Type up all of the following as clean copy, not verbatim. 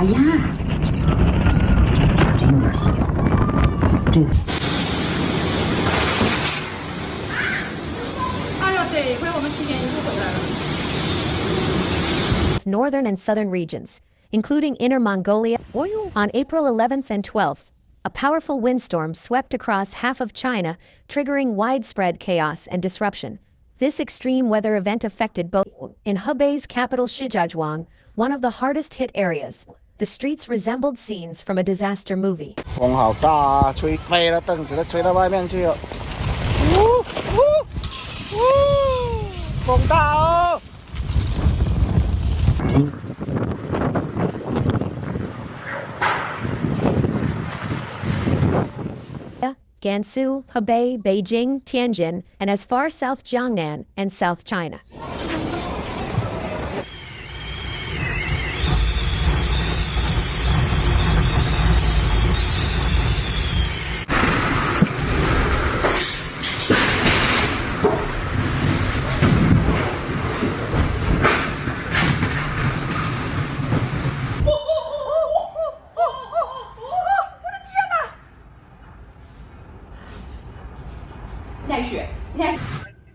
哎呀，真有点邪乎，这个。哎呀，得亏我们提前一步回来了。Northern and southern regions, including Inner Mongolia. On April 11th and 12th, a powerful windstorm swept across half of China, triggering widespread chaos and disruption. This extreme weather event affected both in Hubei's capital Shijiazhuang, one of the hardest hit areas. The streets resembled scenes from a disaster movie. 风好大啊，吹飞了，凳子都吹到外面去了。呜呜呜，风大哦！ Gansu, Hebei, Beijing, Tianjin, and as far south Jiangnan and South China.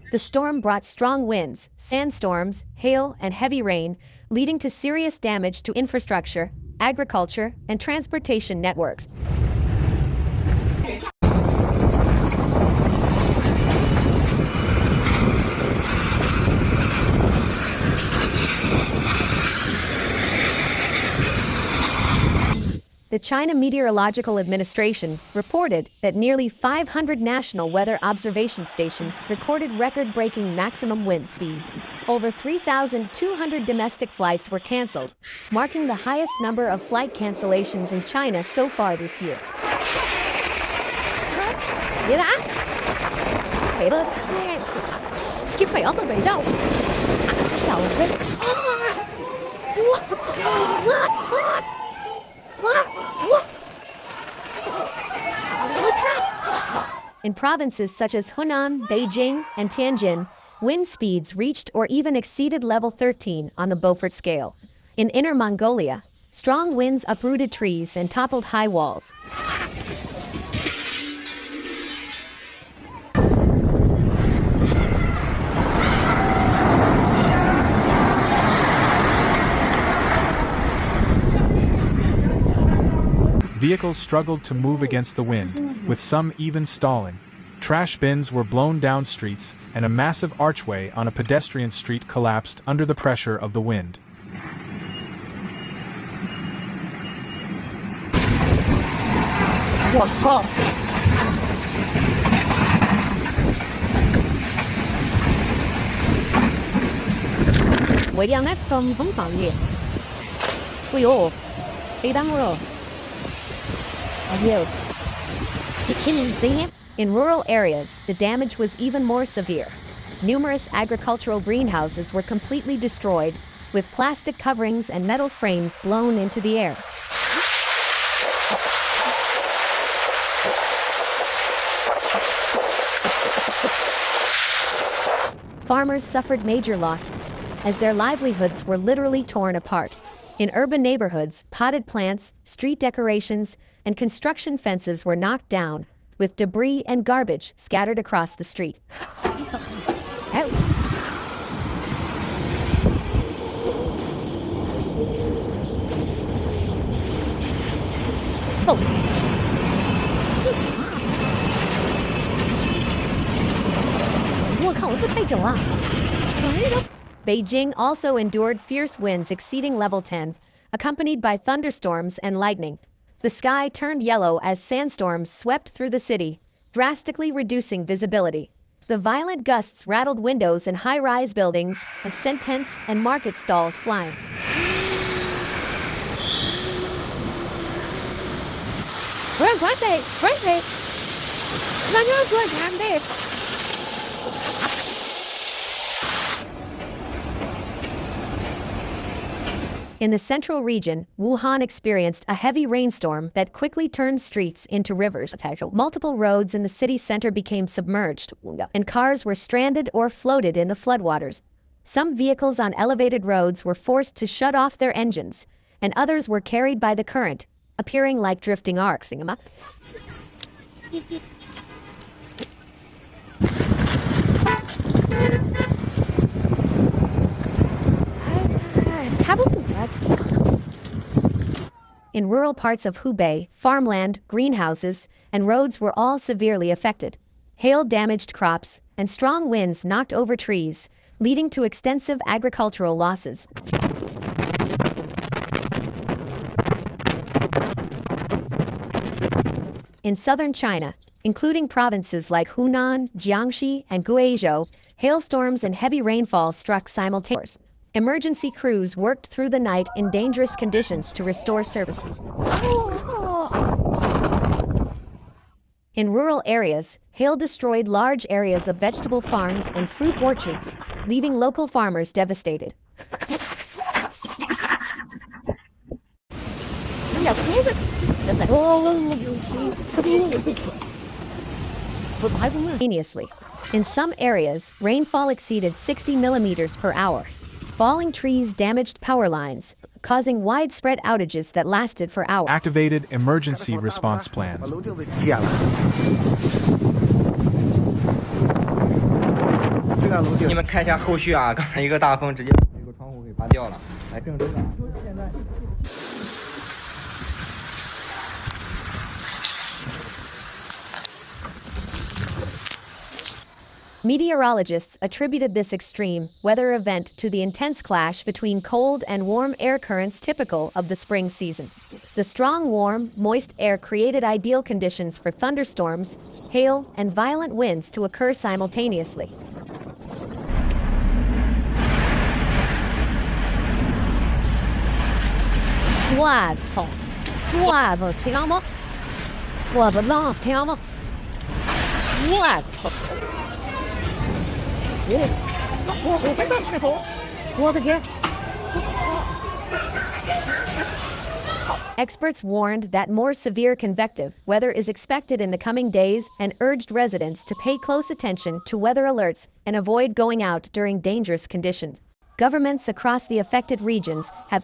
The storm brought strong winds, sandstorms, hail, and heavy rain, leading to serious damage to infrastructure, agriculture, and transportation networks. The China Meteorological Administration reported that nearly 500 national weather observation stations recorded record-breaking maximum wind speed. Over 3,200 domestic flights were canceled, marking the highest number of flight cancellations in China so far this year. In provinces such as Hunan, Beijing, and Tianjin, wind speeds reached or even exceeded level 13 on the Beaufort scale. In Inner Mongolia, strong winds uprooted trees and toppled high walls. Vehicles struggled to move against the wind, with some even stalling. Trash bins were blown down streets, and a massive archway on a pedestrian street collapsed under the pressure of the wind. In rural areas, the damage was even more severe. Numerous agricultural greenhouses were completely destroyed, with plastic coverings and metal frames blown into the air. Farmers suffered major losses, as their livelihoods were literally torn apart. In urban neighborhoods, potted plants, street decorations, and construction fences were knocked down, with debris and garbage scattered across the street. Beijing also endured fierce winds exceeding level 10, accompanied by thunderstorms and lightning. The sky turned yellow as sandstorms swept through the city, drastically reducing visibility. The violent gusts rattled windows in high-rise buildings and sent tents and market stalls flying. In the central region, Wuhan experienced a heavy rainstorm that quickly turned streets into rivers. Multiple roads in the city center became submerged, and cars were stranded or floated in the floodwaters. Some vehicles on elevated roads were forced to shut off their engines, and others were carried by the current, appearing like drifting arcs. In rural parts of Hubei, farmland, greenhouses, and roads were all severely affected. Hail damaged crops, and strong winds knocked over trees, leading to extensive agricultural losses. In southern China, including provinces like Hunan, Jiangxi, and Guizhou, hailstorms and heavy rainfall struck simultaneously. Emergency crews worked through the night in dangerous conditions to restore services. In rural areas, hail destroyed large areas of vegetable farms and fruit orchards, leaving local farmers devastated. Simultaneously, in some areas, rainfall exceeded 60 millimeters per hour. Falling trees damaged power lines, causing widespread outages that lasted for hours. Activated emergency response plans. 你们看一下后续啊，刚才一个大风直接把这个窗户给拔掉了。来，郑州长，现在。 Meteorologists attributed this extreme weather event to the intense clash between cold and warm air currents typical of the spring season. The strong, warm, moist air created ideal conditions for thunderstorms, hail, and violent winds to occur simultaneously. Experts warned that more severe convective weather is expected in the coming days and urged residents to pay close attention to weather alerts and avoid going out during dangerous conditions. Governments across the affected regions have